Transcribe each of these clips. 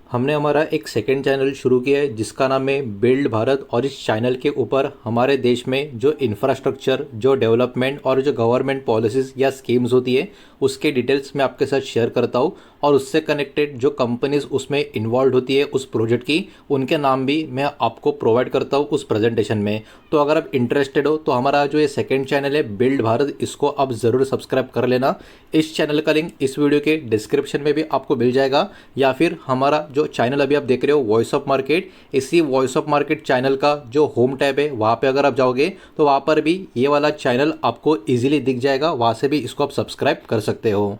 हमने हमारा एक सेकंड चैनल शुरू किया है जिसका नाम है बिल्ड भारत। और इस चैनल के ऊपर हमारे देश में जो इंफ्रास्ट्रक्चर, जो डेवलपमेंट और जो गवर्नमेंट पॉलिसीज़ या स्कीम्स होती है उसके डिटेल्स मैं आपके साथ शेयर करता हूँ। और उससे कनेक्टेड जो कंपनीज उसमें इन्वॉल्व होती है उस प्रोजेक्ट की, उनके नाम भी मैं आपको प्रोवाइड करता हूँ उस प्रेजेंटेशन में। तो अगर आप इंटरेस्टेड हो तो हमारा जो ये सेकंड चैनल है बिल्ड भारत, इसको आप ज़रूर सब्सक्राइब कर लेना। इस चैनल का लिंक इस वीडियो के डिस्क्रिप्शन में भी आपको मिल जाएगा, या फिर हमारा जो चैनल अभी आप देख रहे हो वॉइस ऑफ मार्केट, इसी वॉइस ऑफ मार्केट चैनल का जो होम टैब है वहाँ पे अगर आप जाओगे तो वहाँ पर भी ये वाला चैनल आपको इजीली दिख जाएगा, वहाँ से भी इसको आप सब्सक्राइब कर सकते हो।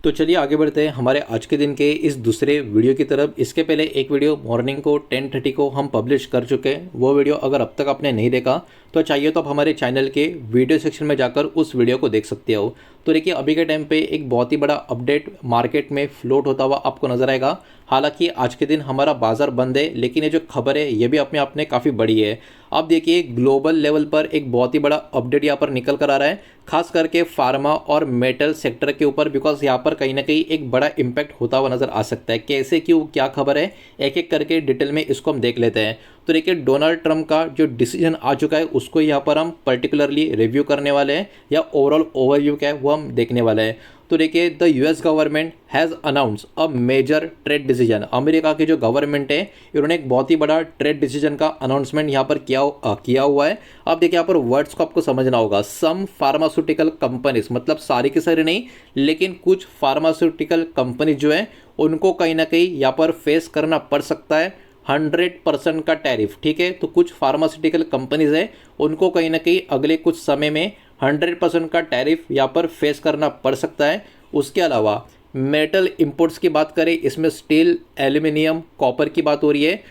तो चलिए आगे बढ़ते हैं हमारे आज के दिन के इस दूसरे वीडियो की तरफ। इसके पहले एक वीडियो मॉर्निंग को 10:30 को हम पब्लिश कर चुके हैं। वो वीडियो अगर अब तक आपने नहीं देखा तो चाहिए तो आप हमारे चैनल के वीडियो सेक्शन में जाकर उस वीडियो को देख सकते हो। तो देखिए अभी के टाइम पे एक बहुत ही बड़ा अपडेट मार्केट में फ्लोट होता हुआ आपको नजर आएगा। हालांकि आज के दिन हमारा बाजार बंद है, लेकिन ये जो खबर है ये भी अपने आप में काफ़ी बड़ी है। अब देखिए ग्लोबल लेवल पर एक बहुत ही बड़ा अपडेट यहाँ पर निकल कर आ रहा है, खास करके फार्मा और मेटल सेक्टर के ऊपर, बिकॉज यहाँ पर कहीं ना कहीं एक बड़ा इम्पैक्ट होता हुआ नजर आ सकता है। कैसे, क्यों, क्या खबर है, एक एक करके डिटेल में इसको हम देख लेते हैं। तो देखिए डोनाल्ड ट्रंप का जो डिसीजन आ चुका है उसको यहाँ पर हम पर्टिकुलरली रिव्यू करने वाले हैं, या ओवरऑल ओवरव्यू क्या है वो हम देखने वाले हैं। तो देखिए the US government has announce a major trade decision. America की जो गवर्नमेंट है इन्होंने एक बहुत ही बड़ा ट्रेड डिसीजन का अनाउंसमेंट यहाँ पर किया हुआ है। अब देखिए यहाँ पर वर्ड्स को आपको समझना होगा। सम फार्मास्यूटिकल कंपनीज, मतलब सारी की सारी नहीं, लेकिन कुछ फार्मास्यूटिकल कंपनीज जो है उनको कहीं ना कहीं यहाँ पर फेस करना पड़ सकता है 100% का टैरिफ। ठीक है, तो कुछ फार्मास्यूटिकल कंपनीज है उनको कहीं ना कहीं अगले कुछ समय में 100% का टैरिफ यहाँ पर फेस करना पड़ सकता है। उसके अलावा मेटल इंपोर्ट्स की बात करें, इसमें स्टील, एल्यूमिनियम, कॉपर की बात हो रही है।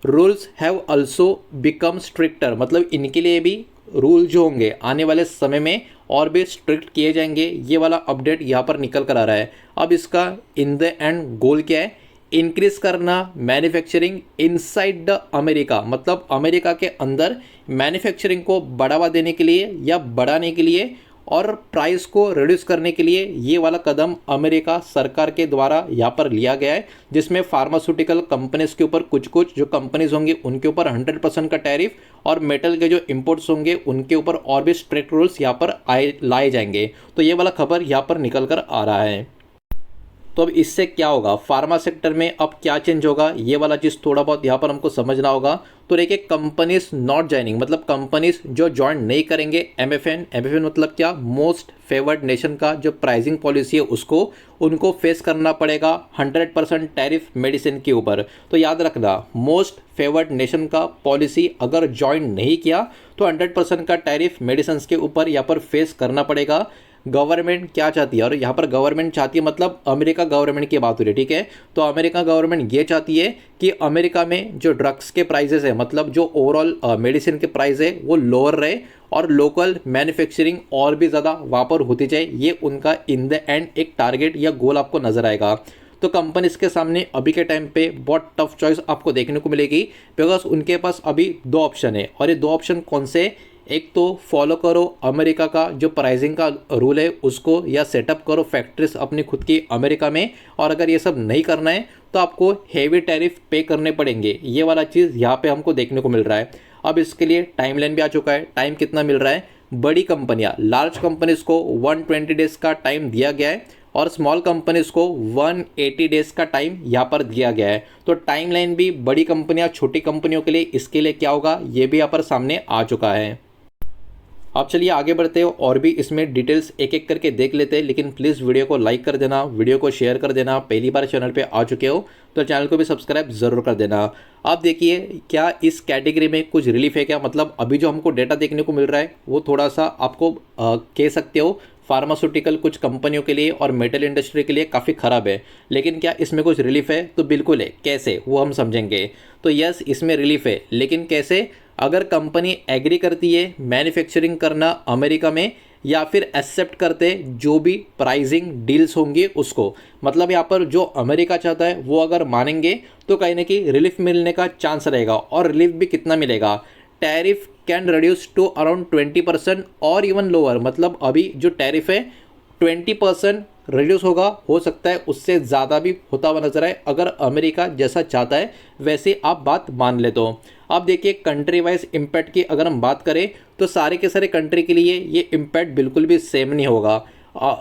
Rules have also become stricter, मतलब इनके लिए भी रूल जो होंगे आने वाले समय में और भी स्ट्रिक्ट किए जाएंगे। ये वाला अपडेट यहाँ पर निकल कर आ रहा है। अब इसका इन द एंड गोल क्या है? इंक्रीज करना मैन्युफैक्चरिंग इनसाइड द अमेरिका, मतलब अमेरिका के अंदर मैन्युफैक्चरिंग को बढ़ावा देने के लिए या बढ़ाने के लिए और प्राइस को रिड्यूस करने के लिए ये वाला कदम अमेरिका सरकार के द्वारा यहाँ पर लिया गया है, जिसमें फार्मास्यूटिकल कंपनीज के ऊपर कुछ कुछ जो कंपनीज होंगी उनके ऊपर 100% का टैरिफ, और मेटल के जो इंपोर्ट्स होंगे उनके ऊपर और भी स्ट्रिक्ट रूल्स यहाँ पर लाए जाएंगे। तो ये वाला खबर यहाँ पर निकल कर आ रहा है। तो अब इससे क्या होगा, फार्मा सेक्टर में अब क्या चेंज होगा, ये वाला चीज़ थोड़ा बहुत यहाँ पर हमको समझना होगा। तो देखिए कंपनीज नॉट ज्वाइनिंग, मतलब कंपनीज जो ज्वाइन नहीं करेंगे एमएफएन मतलब क्या, मोस्ट फेवर्ड नेशन का जो प्राइसिंग पॉलिसी है उसको उनको फेस करना पड़ेगा 100% टैरिफ मेडिसिन के ऊपर। तो याद रखना, मोस्ट फेवर्ड नेशन का पॉलिसी अगर ज्वाइन नहीं किया तो 100% का टैरिफ मेडिसिन के ऊपर यहाँ पर फेस करना पड़ेगा। गवर्नमेंट क्या चाहती है, और यहाँ पर गवर्नमेंट चाहती है मतलब अमेरिका गवर्नमेंट की बात हो रही है, ठीक है। तो अमेरिका गवर्नमेंट ये चाहती है कि अमेरिका में जो ड्रग्स के प्राइसेस है, मतलब जो ओवरऑल मेडिसिन के प्राइस है वो लोअर रहे और लोकल मैन्युफैक्चरिंग और भी ज़्यादा वहाँ पर होती जाए। ये उनका इन द एंड एक टारगेट या गोल आपको नजर आएगा। तो कंपनीज के सामने अभी के टाइम पे बहुत टफ चॉइस आपको देखने को मिलेगी, बिकॉज उनके पास अभी दो ऑप्शन है। और ये दो ऑप्शन कौन से? एक तो फॉलो करो अमेरिका का जो प्राइसिंग का रूल है उसको, या सेटअप करो फैक्ट्रीज अपनी खुद की अमेरिका में, और अगर ये सब नहीं करना है तो आपको हेवी टैरिफ पे करने पड़ेंगे। ये वाला चीज़ यहाँ पे हमको देखने को मिल रहा है। अब इसके लिए टाइमलाइन भी आ चुका है। टाइम कितना मिल रहा है? बड़ी कंपनियाँ, लार्ज कंपनीज को 120 डेज का टाइम दिया गया है, और स्मॉल कंपनीज को 180 डेज का टाइम यहाँ पर दिया गया है। तो टाइमलाइन भी बड़ी कंपनियाँ छोटी कंपनियों के लिए, इसके लिए क्या होगा ये भी यहाँ पर सामने आ चुका है। आप चलिए आगे बढ़ते हो और भी इसमें डिटेल्स एक एक करके देख लेते हैं, लेकिन प्लीज़ वीडियो को लाइक कर देना, वीडियो को शेयर कर देना। पहली बार चैनल पे आ चुके हो तो चैनल को भी सब्सक्राइब ज़रूर कर देना। आप देखिए क्या इस कैटेगरी में कुछ रिलीफ है क्या, मतलब अभी जो हमको डेटा देखने को मिल रहा है वो थोड़ा सा आपको कह सकते हो फार्मास्यूटिकल कुछ कंपनियों के लिए और मेटल इंडस्ट्री के लिए काफ़ी ख़राब है, लेकिन क्या इसमें कुछ रिलीफ है? तो बिल्कुल है। कैसे, वो हम समझेंगे। तो यस, इसमें रिलीफ है, लेकिन कैसे? अगर कंपनी एग्री करती है मैन्युफैक्चरिंग करना अमेरिका में, या फिर एक्सेप्ट करते जो भी प्राइसिंग डील्स होंगी उसको, मतलब यहाँ पर जो अमेरिका चाहता है वो अगर मानेंगे तो कहीं ना कहीं रिलीफ मिलने का चांस रहेगा। और रिलीफ भी कितना मिलेगा? Tariff can reduce to around 20% और इवन लोअर, मतलब अभी जो टैरिफ है 20% रिड्यूस होगा, हो सकता है उससे ज़्यादा भी होता हुआ नजर आए अगर अमेरिका जैसा चाहता है वैसे आप बात मान ले तो। अब देखिए कंट्री वाइज इम्पैक्ट की अगर हम बात करें तो सारे के सारे कंट्री के लिए ये इम्पैक्ट बिल्कुल भी सेम नहीं होगा।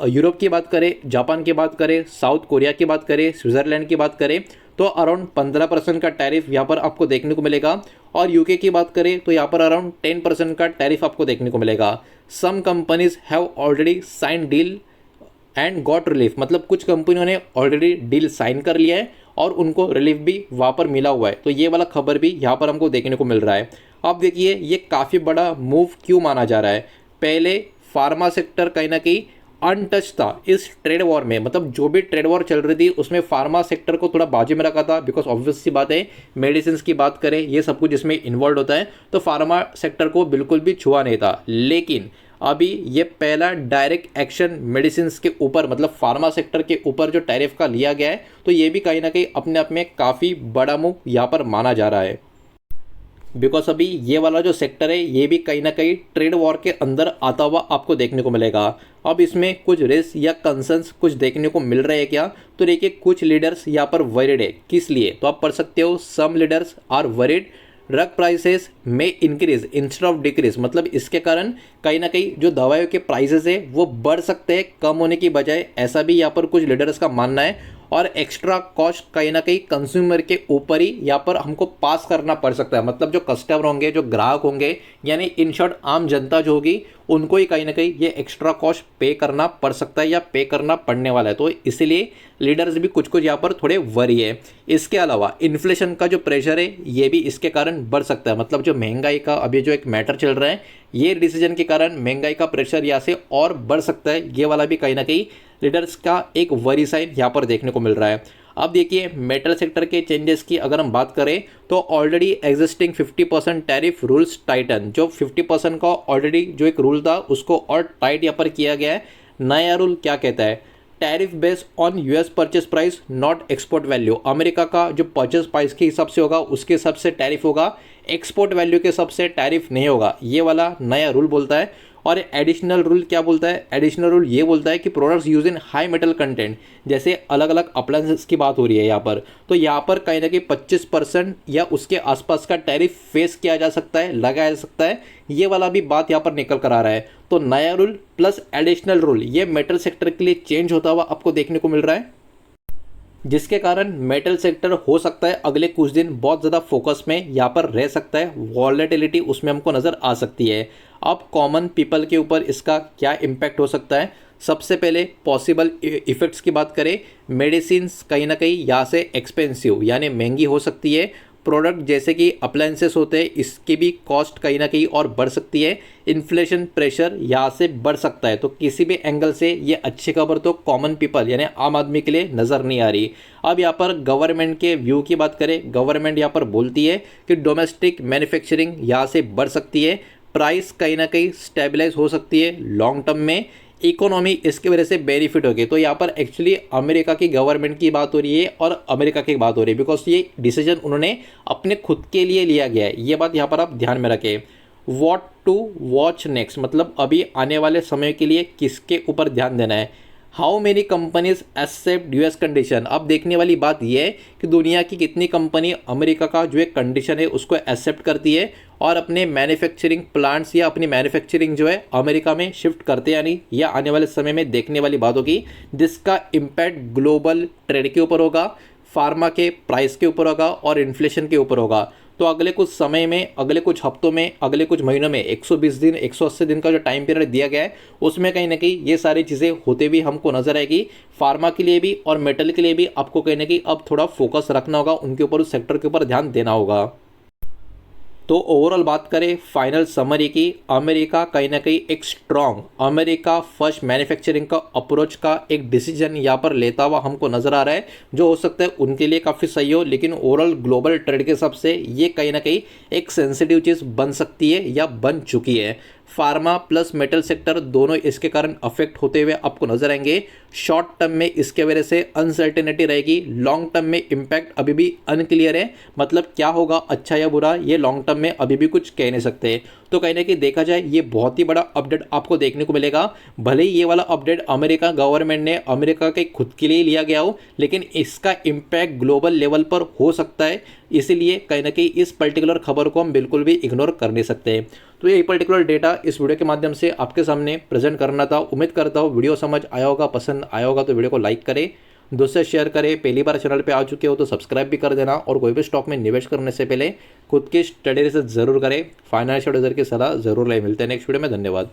यूरोप की बात करें, जापान की बात करें, साउथ कोरिया की बात करें, स्विट्ज़रलैंड की बात करें तो अराउंड 15% का टैरिफ यहाँ पर आपको देखने को मिलेगा। और यूके की बात करें तो यहाँ पर अराउंड 10% का टैरिफ आपको देखने को मिलेगा। Some companies have already sign deal and got relief, मतलब कुछ कंपनियों ने ऑलरेडी डील साइन कर लिया है और उनको रिलीफ भी वहाँ पर मिला हुआ है। तो ये वाला खबर भी यहाँ पर हमको देखने को मिल रहा है। अब देखिए ये काफ़ी बड़ा मूव क्यों माना जा रहा है। पहले फार्मा सेक्टर कहीं ना कहीं अनटच था इस ट्रेड वॉर में, मतलब जो भी ट्रेड वॉर चल रही थी उसमें फार्मा सेक्टर को थोड़ा बाजू में रखा था, बिकॉज ऑब्वियस सी बात है मेडिसिन की बात करें ये सब कुछ इसमें इन्वॉल्व होता है, तो फार्मा सेक्टर को बिल्कुल भी छुआ नहीं था। लेकिन अभी ये पहला डायरेक्ट एक्शन मेडिसिन के ऊपर, मतलब फार्मा सेक्टर के ऊपर जो टैरिफ का लिया गया है, तो ये भी कहीं ना कहीं अपने आप में काफ़ी बड़ा मूव यहाँ पर माना जा रहा है। बिकॉज अभी ये वाला जो सेक्टर है ये भी कहीं ना कहीं ट्रेड वॉर के अंदर आता हुआ आपको देखने को मिलेगा। अब इसमें कुछ रिस्क या कंसर्न्स कुछ देखने को मिल रहे हैं क्या, तो देखिए कुछ लीडर्स यहाँ पर वरीड है। किस लिए, तो आप पढ़ सकते हो some leaders are worried drug prices में इंक्रीज इंस्टेड ऑफ डिक्रीज, मतलब इसके कारण कहीं ना कहीं जो दवाइयों के प्राइसेस है वो बढ़ सकते हैं कम होने की बजाय, ऐसा भी यहाँ पर कुछ लीडर्स का मानना है। और एक्स्ट्रा कॉस्ट कहीं ना कहीं कंज्यूमर के ऊपर ही यहाँ पर हमको पास करना पड़ सकता है, मतलब जो कस्टमर होंगे, जो ग्राहक होंगे, यानी इन शॉर्ट आम जनता जो होगी उनको ही कहीं ना कहीं ये एक्स्ट्रा कॉस्ट पे करना पड़ सकता है या पे करना पड़ने वाला है। तो इसीलिए लीडर्स भी कुछ कुछ यहाँ पर थोड़े वरी है। इसके अलावा इन्फ्लेशन का जो प्रेशर है ये भी इसके कारण बढ़ सकता है, मतलब जो महंगाई का अभी जो एक मैटर चल रहा है ये डिसीजन के कारण महंगाई का प्रेशर यहाँ से और बढ़ सकता है। ये वाला भी कहीं ना कहीं लीडर्स का एक वरी साइन यहाँ पर देखने को मिल रहा है। अब देखिए मेटल सेक्टर के चेंजेस की अगर हम बात करें तो already existing 50% tariff rules Titan, जो 50% का ऑलरेडी जो एक रूल था उसको और टाइट यहाँ पर किया गया है। नया रूल क्या कहता है, tariff based on US purchase price not export value, America का जो परचेस प्राइस के हिसाब से होगा उसके हिसाब से टैरिफ होगा, एक्सपोर्ट वैल्यू के हिसाब से टैरिफ नहीं होगा, ये वाला नया रूल बोलता है। और एडिशनल रूल क्या बोलता है, एडिशनल रूल ये बोलता है कि products use in high metal content, जैसे अलग अलग अप्लायंसेस की बात हो रही है यहाँ पर, तो यहाँ पर कहीं ना कहीं 25% या उसके आसपास का टैरिफ फेस किया जा सकता है, लगाया जा सकता है। ये वाला भी बात यहाँ पर निकल कर आ रहा है। तो नया रूल प्लस एडिशनल रूल ये मेटल सेक्टर के लिए चेंज होता हुआ आपको देखने को मिल रहा है, जिसके कारण मेटल सेक्टर हो सकता है अगले कुछ दिन बहुत ज़्यादा फोकस में यहाँ पर रह सकता है, वॉलेटिलिटी उसमें हमको नज़र आ सकती है। अब कॉमन पीपल के ऊपर इसका क्या इम्पैक्ट हो सकता है, सबसे पहले पॉसिबल इफ़ेक्ट्स की बात करें, मेडिसिन्स कहीं ना कहीं यहाँ से एक्सपेंसिव यानी महंगी हो सकती है, प्रोडक्ट जैसे कि अप्लायंसेस होते हैं इसकी भी कॉस्ट कहीं ना कहीं और बढ़ सकती है, इन्फ्लेशन प्रेशर यहाँ से बढ़ सकता है। तो किसी भी एंगल से ये अच्छी खबर तो कॉमन पीपल यानी आम आदमी के लिए नज़र नहीं आ रही। अब यहाँ पर गवर्नमेंट के व्यू की बात करें, गवर्नमेंट यहाँ पर बोलती है कि डोमेस्टिक मैन्युफैक्चरिंग यहाँ से बढ़ सकती है, प्राइस कहीं ना कहीं स्टेबलाइज हो सकती है लॉन्ग टर्म में, इकोनॉमी इसकी वजह से बेनिफिट होगी। तो यहाँ पर एक्चुअली अमेरिका की गवर्नमेंट की बात हो रही है और अमेरिका की बात हो रही है, बिकॉज ये डिसीजन उन्होंने अपने खुद के लिए लिया गया है। ये बात यहाँ पर आप ध्यान में रखें। व्हाट टू वॉच नेक्स्ट, मतलब अभी आने वाले समय के लिए किसके ऊपर ध्यान देना है। How many companies accept US condition, अब देखने वाली बात यह है कि दुनिया की कितनी कंपनी अमेरिका का जो एक कंडीशन है उसको एक्सेप्ट करती है और अपने मैन्युफैक्चरिंग प्लांट्स या अपनी मैन्युफैक्चरिंग जो है अमेरिका में शिफ्ट करते हैं या नहीं, यह आने वाले समय में देखने वाली बात होगी, जिसका इम्पैक्ट ग्लोबल ट्रेड के ऊपर होगा, फार्मा के प्राइस के ऊपर होगा और इन्फ्लेशन के ऊपर होगा। तो अगले कुछ समय में, अगले कुछ हफ्तों में, अगले कुछ महीनों में 120 दिन 180 दिन का जो टाइम पीरियड दिया गया है उसमें कहीं ना कहीं ये सारी चीज़ें होते भी हमको नजर आएगी। फार्मा के लिए भी और मेटल के लिए भी आपको कहीं ना कहीं अब थोड़ा फोकस रखना होगा, उनके ऊपर, उस सेक्टर के ऊपर ध्यान देना होगा। तो ओवरऑल बात करें फाइनल समरी की, अमेरिका कहीं ना कहीं एक स्ट्रॉन्ग अमेरिका फर्स्ट मैन्युफैक्चरिंग का अप्रोच का एक डिसीजन यहाँ पर लेता हुआ हमको नज़र आ रहा है, जो हो सकता है उनके लिए काफ़ी सही हो, लेकिन ओवरऑल ग्लोबल ट्रेड के हिसाब से ये कहीं ना कहीं एक सेंसिटिव चीज़ बन सकती है या बन चुकी है। फार्मा प्लस मेटल सेक्टर दोनों इसके कारण अफेक्ट होते हुए आपको नजर आएंगे। शॉर्ट टर्म में इसके वजह से अनसर्टेनिटी रहेगी, लॉन्ग टर्म में इम्पैक्ट अभी भी अनक्लियर है। मतलब क्या होगा अच्छा या बुरा, ये लॉन्ग टर्म में अभी भी कुछ कह नहीं सकते। तो कहीं ना कहीं देखा जाए ये बहुत ही बड़ा अपडेट आपको देखने को मिलेगा। भले ही ये वाला अपडेट अमेरिका गवर्नमेंट ने अमेरिका के खुद के लिए लिया गया हो, लेकिन इसका इम्पैक्ट ग्लोबल लेवल पर हो सकता है। इसीलिए कहीं ना कहीं इस पर्टिकुलर खबर को हम बिल्कुल भी इग्नोर कर नहीं सकते। तो ये पर्टिकुलर डेटा इस वीडियो के माध्यम से आपके सामने प्रेजेंट करना था। उम्मीद करता हूँ वीडियो समझ आया होगा, पसंद आया होगा तो वीडियो को लाइक करें, दोस्तों से शेयर करें। पहली बार चैनल पे आ चुके हो तो सब्सक्राइब भी कर देना, और कोई भी स्टॉक में निवेश करने से पहले खुद की स्टडी रिसर्च जरूर करें, फाइनेंशियल एडवाइजर की सलाह जरूर लें। मिलते हैं नेक्स्ट वीडियो में, धन्यवाद।